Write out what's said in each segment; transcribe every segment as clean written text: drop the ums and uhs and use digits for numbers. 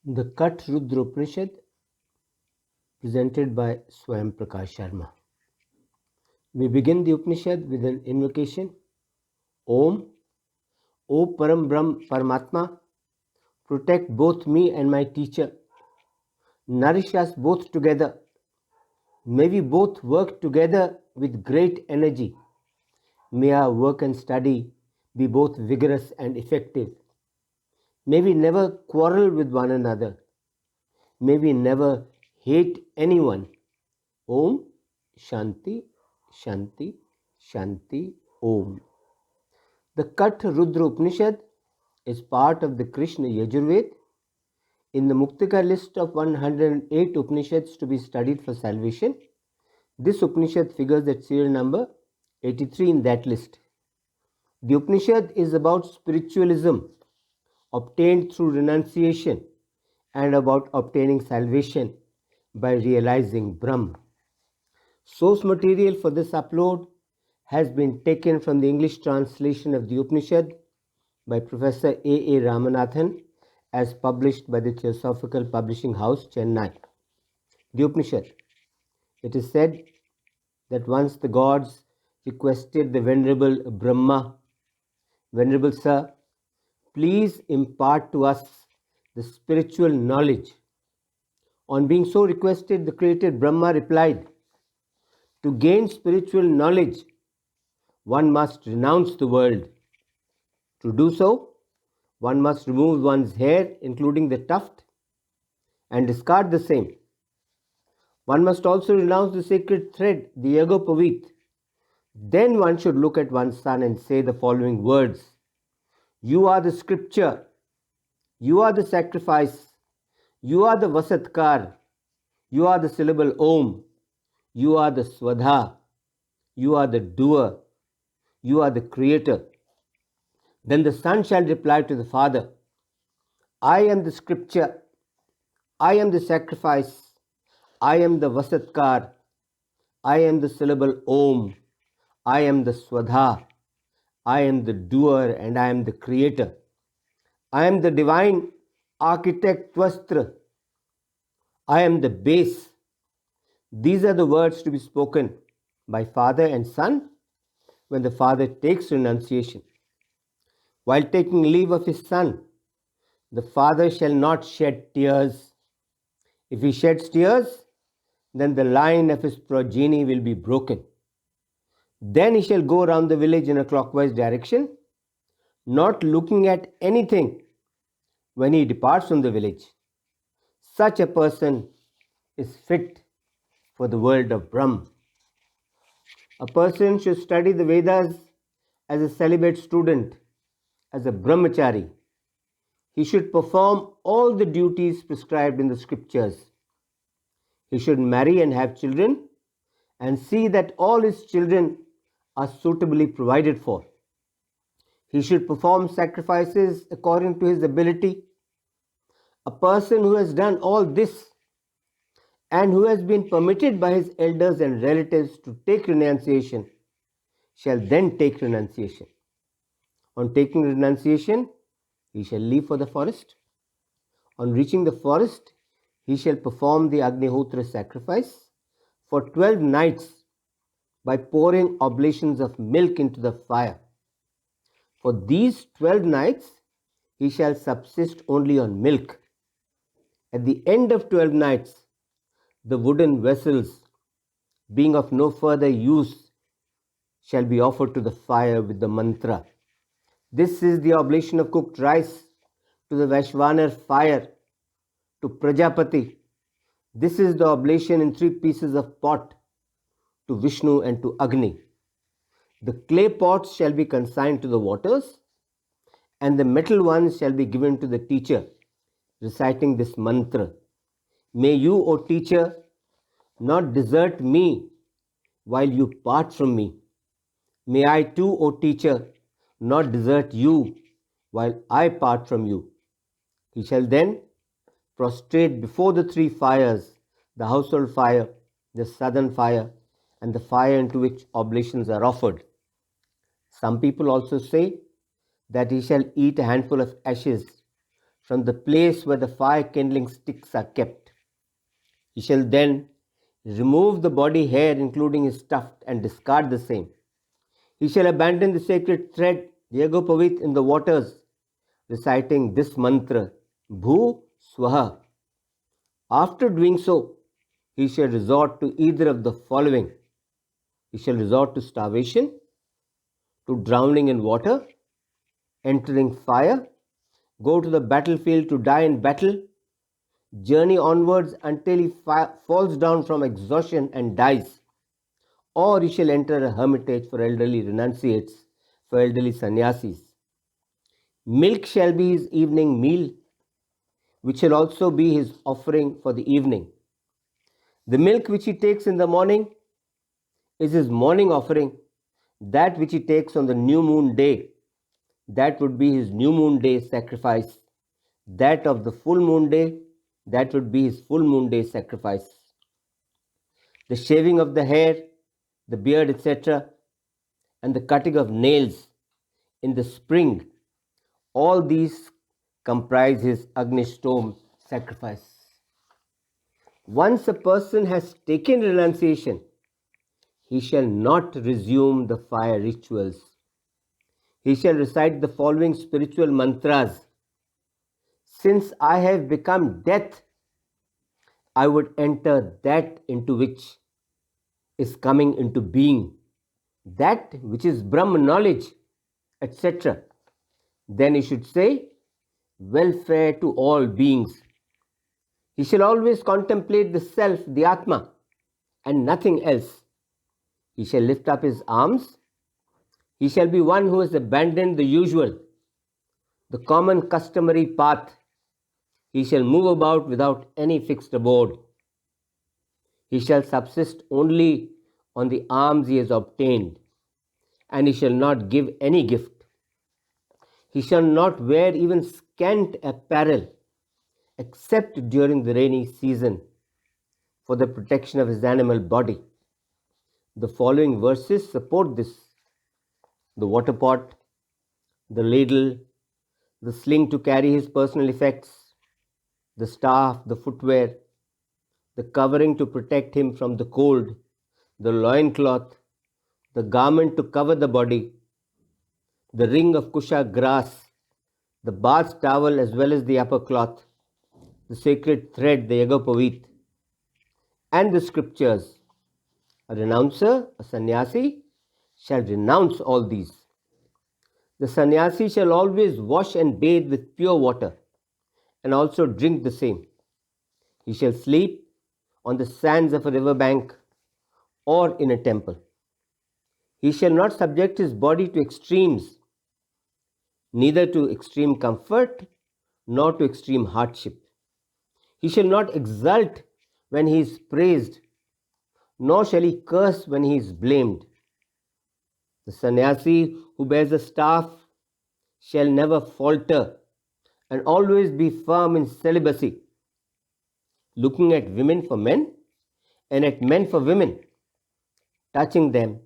The Katharudra Upanishad, presented by Svayam Prakash Sharma. We begin the Upanishad with an invocation. Om, O Param Brahm Paramatma, protect both me and my teacher. Nourish us both together. May we both work together with great energy. May our work and study be both vigorous and effective. May we never quarrel with one another. May we never hate anyone. Om Shanti Shanti Shanti Om. The Katharudra Upanishad is part of the Krishna Yajur Veda. In the Muktika list of 108 Upanishads to be studied for salvation, this Upanishad figures at serial number 83 in that list. The Upanishad is about spiritualism obtained through renunciation and about obtaining salvation by realizing Brahm. Source material for this upload has been taken from the English translation of the Upanishad by Professor A Ramanathan as published by the Theosophical Publishing House, Chennai. The Upanishad. It is said that once the gods requested the Venerable Brahma, Venerable Sir, please impart to us the spiritual knowledge. On being so requested, the created Brahma replied, to gain spiritual knowledge, one must renounce the world. To do so, one must remove one's hair, including the tuft, and discard the same. One must also renounce the sacred thread, the Yagopavit. Then one should look at one's son and say the following words. You are the scripture. You are the sacrifice. You are the Vasatkar. You are the syllable Om. You are the Swadha. You are the doer. You are the creator. Then the son shall reply to the father, I am the scripture. I am the sacrifice. I am the Vasatkar. I am the syllable Om. I am the Swadha. I am the doer and I am the creator. I am the divine architect Tvastra. I am the base. These are the words to be spoken by father and son when the father takes renunciation. While taking leave of his son, the father shall not shed tears. If he sheds tears, then the line of his progeny will be broken. Then he shall go round the village in a clockwise direction, not looking at anything when he departs from the village. Such a person is fit for the world of Brahm. A person should study the Vedas as a celibate student, as a brahmachari. He should perform all the duties prescribed in the scriptures. He should marry and have children and see that all his children are suitably provided for. He should perform sacrifices according to his ability. A person who has done all this and who has been permitted by his elders and relatives to take renunciation shall then take renunciation. On taking renunciation, he shall leave for the forest. On reaching the forest, he shall perform the Agnihotra sacrifice for 12 nights by pouring oblations of milk into the fire. For these 12 nights, he shall subsist only on milk. At the end of 12 nights, the wooden vessels, being of no further use, shall be offered to the fire with the mantra. This is the oblation of cooked rice to the Vaishvanar fire, to Prajapati. This is the oblation in 3 pieces of pot, to Vishnu and to Agni. The clay pots shall be consigned to the waters, and the metal ones shall be given to the teacher, reciting this mantra. May you, O teacher, not desert me while you part from me. May I too, O teacher, not desert you while I part from you. He shall then prostrate before the 3 fires, the household fire, the southern fire, and the fire into which oblations are offered. Some people also say that he shall eat a handful of ashes from the place where the fire kindling sticks are kept. He shall then remove the body hair, including his tuft, and discard the same. He shall abandon the sacred thread, the Yagopavit, in the waters, reciting this mantra, Bhu Swaha. After doing so, he shall resort to either of the following. He shall resort to starvation, to drowning in water, entering fire, go to the battlefield to die in battle, journey onwards until he falls down from exhaustion and dies, or he shall enter a hermitage for elderly renunciates, for elderly sannyasis. Milk shall be his evening meal, which shall also be his offering for the evening. The milk which he takes in the morning is his morning offering. That which he takes on the new moon day, that would be his new moon day sacrifice. That of the full moon day, that would be his full moon day sacrifice. The shaving of the hair, the beard, etc., and the cutting of nails in the spring, all these comprise his Agnishtoma sacrifice. Once a person has taken renunciation, he shall not resume the fire rituals. He shall recite the following spiritual mantras. Since I have become death, I would enter that into which is coming into being, that which is Brahm knowledge, etc. Then he should say, welfare to all beings. He shall always contemplate the self, the Atma, and nothing else. He shall lift up his arms. He shall be one who has abandoned the usual, the common customary path. He shall move about without any fixed abode. He shall subsist only on the alms he has obtained, and he shall not give any gift. He shall not wear even scant apparel, except during the rainy season, for the protection of his animal body. The following verses support this. The water pot, the ladle, the sling to carry his personal effects, the staff, the footwear, the covering to protect him from the cold, the loincloth, the garment to cover the body, the ring of kusha grass, the bath towel as well as the upper cloth, the sacred thread, the yagopavit, and the scriptures. A renouncer, a sannyasi, shall renounce all these. The sannyasi shall always wash and bathe with pure water, and also drink the same. He shall sleep on the sands of a river bank or in a temple. He shall not subject his body to extremes, neither to extreme comfort nor to extreme hardship. He shall not exult when he is praised, nor shall he curse when he is blamed. The sannyasi who bears a staff shall never falter and always be firm in celibacy, looking at women for men and at men for women, touching them,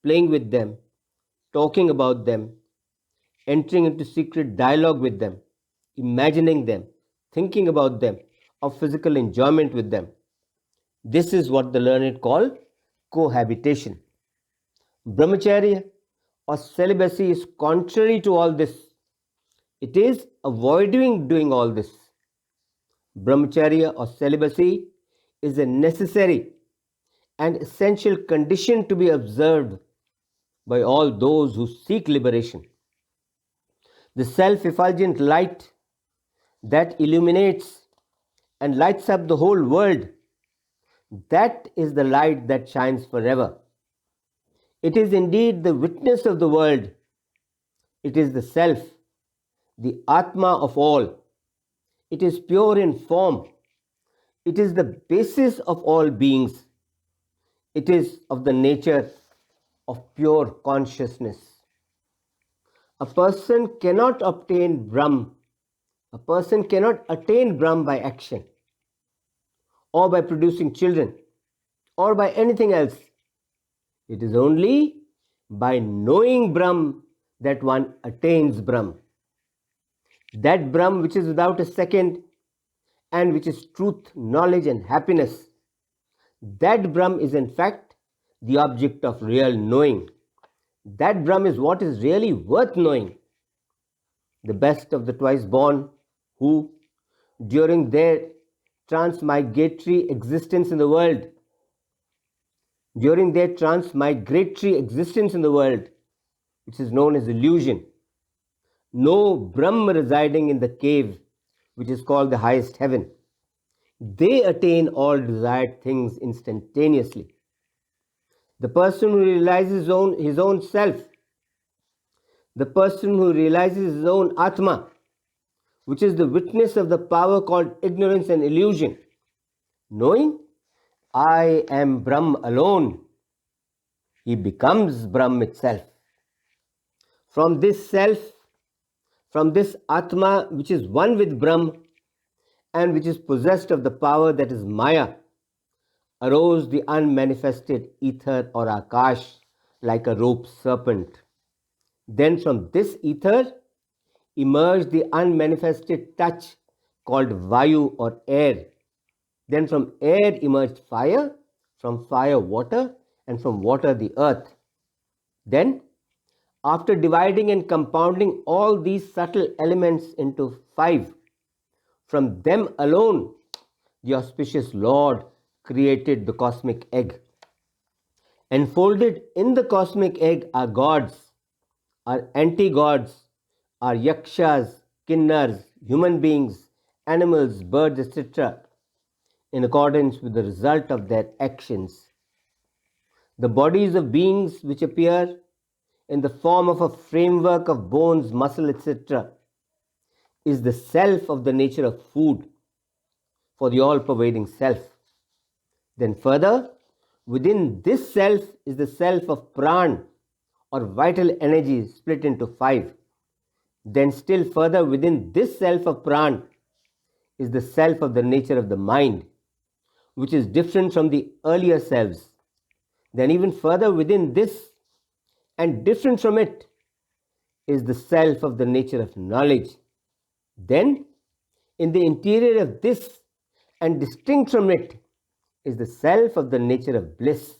playing with them, talking about them, entering into secret dialogue with them, imagining them, thinking about them, of physical enjoyment with them. This is what the learned call cohabitation. Brahmacharya or celibacy is contrary to all this. It is avoiding doing all this. Brahmacharya or celibacy is a necessary and essential condition to be observed by all those who seek liberation. The self-effulgent light that illuminates and lights up the whole world, that is the light that shines forever. It is indeed the witness of the world. It is the self, the Atma of all. It is pure in form. It is the basis of all beings. It is of the nature of pure consciousness. A person cannot obtain Brahm. A person cannot attain Brahm by action, or by producing children, or by anything else. It is only by knowing Brahm that one attains Brahm. that Brahm which is without a second and which is truth, knowledge and happiness, that Brahm is in fact the object of real knowing. That Brahm is what is really worth knowing. The best of the twice born who, during their transmigratory existence in the world, which is known as illusion, no Brahm residing in the cave, which is called the highest heaven, they attain all desired things instantaneously. The person who realizes his own self, the person who realizes his own Atma, which is the witness of the power called ignorance and illusion, knowing I am Brahm alone, he becomes Brahm itself. From this self, from this Atma which is one with Brahm and which is possessed of the power that is Maya, arose the unmanifested ether or Akash like a rope serpent. Then from this ether emerged the unmanifested touch called Vayu or air. Then from air emerged fire, from fire water, and from water the earth. Then, after dividing and compounding all these subtle elements into 5, from them alone the auspicious Lord created the cosmic egg. Enfolded in the cosmic egg are gods, are anti-gods, are yakshas, kinnars, human beings, animals, birds, etc., in accordance with the result of their actions. The bodies of beings which appear in the form of a framework of bones, muscle, etc., is the self of the nature of food for the all-pervading self. Then further, within this self is the self of pran or vital energy split into 5. Then still further within this self of pran is the self of the nature of the mind, which is different from the earlier selves. Then even further within this and different from it is the self of the nature of knowledge. Then in the interior of this and distinct from it is the self of the nature of bliss.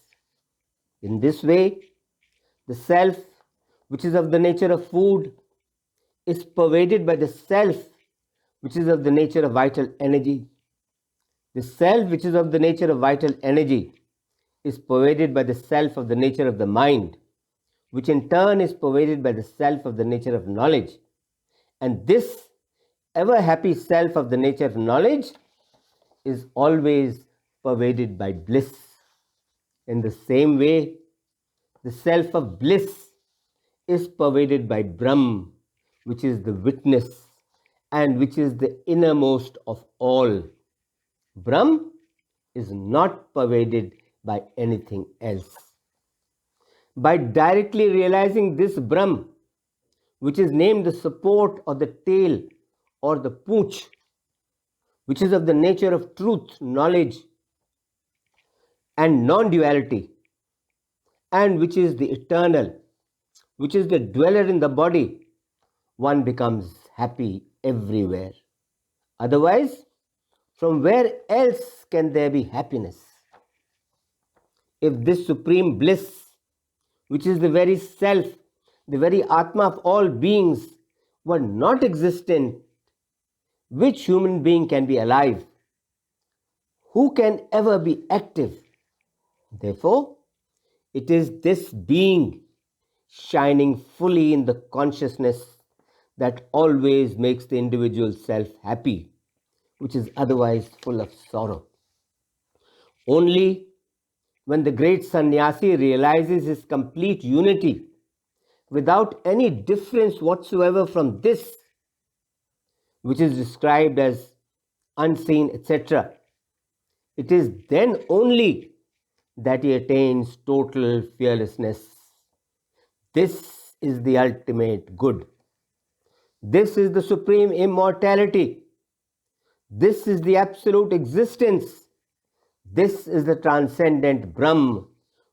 In this way, the self which is of the nature of food is pervaded by the self which is of the nature of vital energy. The self which is of the nature of vital energy is pervaded by the self of the nature of the mind, which in turn is pervaded by the self of the nature of knowledge. And this ever happy self of the nature of knowledge is always pervaded by bliss. In the same way, the self of bliss is pervaded by Brahm, which is the witness and which is the innermost of all. Brahm is not pervaded by anything else. By directly realizing this Brahm, which is named the support or the tail or the pooch, which is of the nature of truth, knowledge, and non-duality, and which is the eternal, which is the dweller in the body, one becomes happy everywhere. Otherwise, from where else can there be happiness? If this supreme bliss, which is the very self, the very Atma of all beings, were not existent, which human being can be alive? Who can ever be active? Therefore, it is this being shining fully in the consciousness that always makes the individual self happy, which is otherwise full of sorrow. Only when the great sannyasi realizes his complete unity without any difference whatsoever from this, which is described as unseen, etc., it is then only that he attains total fearlessness. This is the ultimate good. This is the supreme immortality. This is the absolute existence. This is the transcendent Brahm,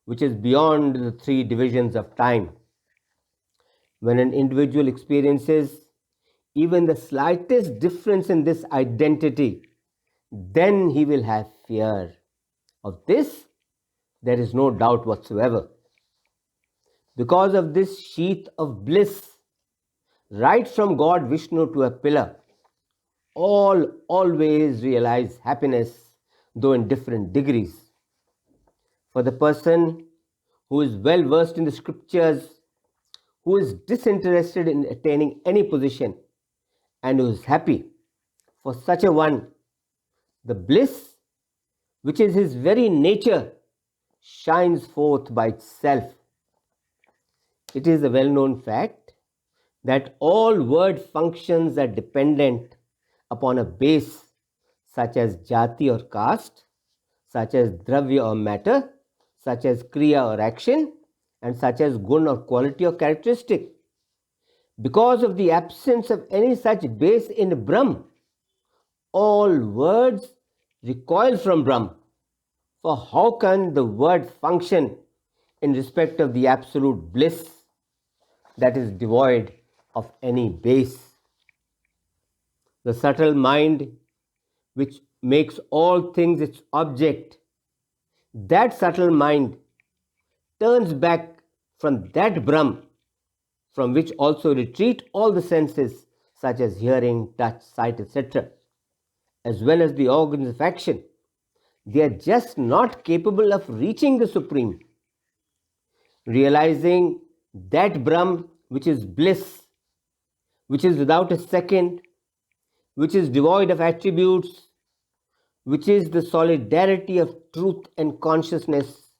which is beyond the 3 divisions of time. When an individual experiences even the slightest difference in this identity, then he will have fear. Of this, there is no doubt whatsoever. Because of this sheath of bliss, right from God Vishnu to a pillar, all always realize happiness, though in different degrees. For the person who is well versed in the scriptures, who is disinterested in attaining any position, and who is happy, for such a one, the bliss, which is his very nature, shines forth by itself. It is a well known fact that all word functions are dependent upon a base such as jati or caste, such as dravya or matter, such as kriya or action, and such as gun or quality or characteristic. Because of the absence of any such base in Brahm, all words recoil from Brahm. For how can the word function in respect of the absolute bliss that is devoid of any base? The subtle mind, which makes all things its object, that subtle mind turns back from that Brahm, from which also retreat all the senses, such as hearing, touch, sight, etc., as well as the organs of action. They are just not capable of reaching the Supreme. Realizing that Brahm, which is bliss, which is without a second, which is devoid of attributes, which is the solidarity of truth and consciousness,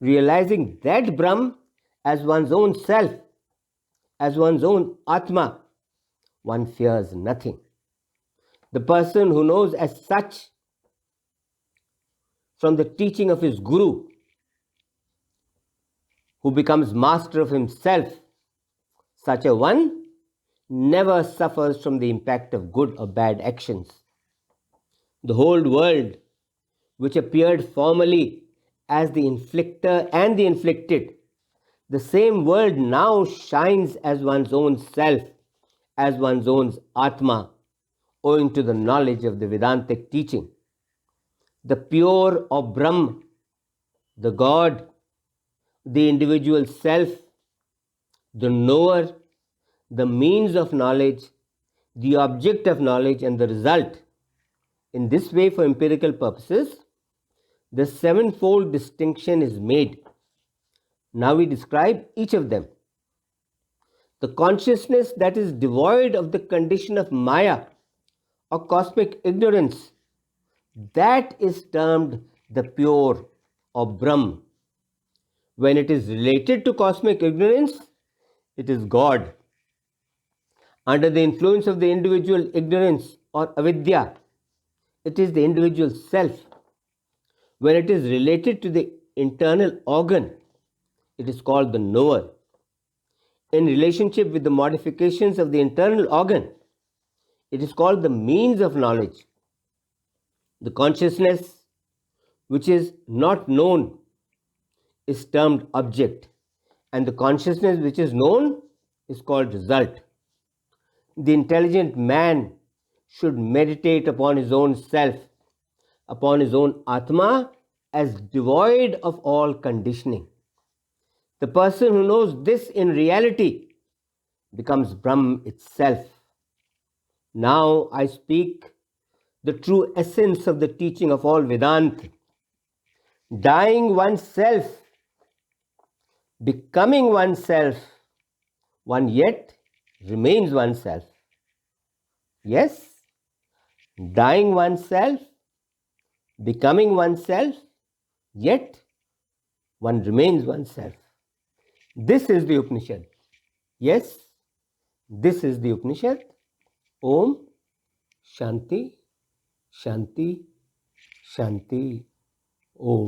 realizing that Brahm as one's own self, as one's own Atma, one fears nothing. The person who knows as such from the teaching of his Guru, who becomes master of himself, such a one never suffers from the impact of good or bad actions. The whole world, which appeared formerly as the inflictor and the inflicted, the same world now shines as one's own self, as one's own Atma, owing to the knowledge of the Vedantic teaching. The pure or Brahm, the God, the individual self, the knower, the means of knowledge, the object of knowledge, and the result. In this way, for empirical purposes, the sevenfold distinction is made. Now we describe each of them. The consciousness that is devoid of the condition of Maya or cosmic ignorance, that is termed the pure or Brahm. When it is related to cosmic ignorance, it is God. Under the influence of the individual ignorance or avidya, it is the individual self. When it is related to the internal organ, it is called the knower. In relationship with the modifications of the internal organ, it is called the means of knowledge. The consciousness which is not known is termed object, and the consciousness which is known is called result. The intelligent man should meditate upon his own self, upon his own Atma as devoid of all conditioning. The person who knows this in reality becomes Brahm itself. Now I speak the true essence of the teaching of all Vedanta. Dying oneself, becoming oneself, one yet remains oneself. Yes, dying oneself, becoming oneself, yet one remains oneself. This is the Upanishad. Yes, this is the Upanishad. Om Shanti, Shanti, Shanti. Om.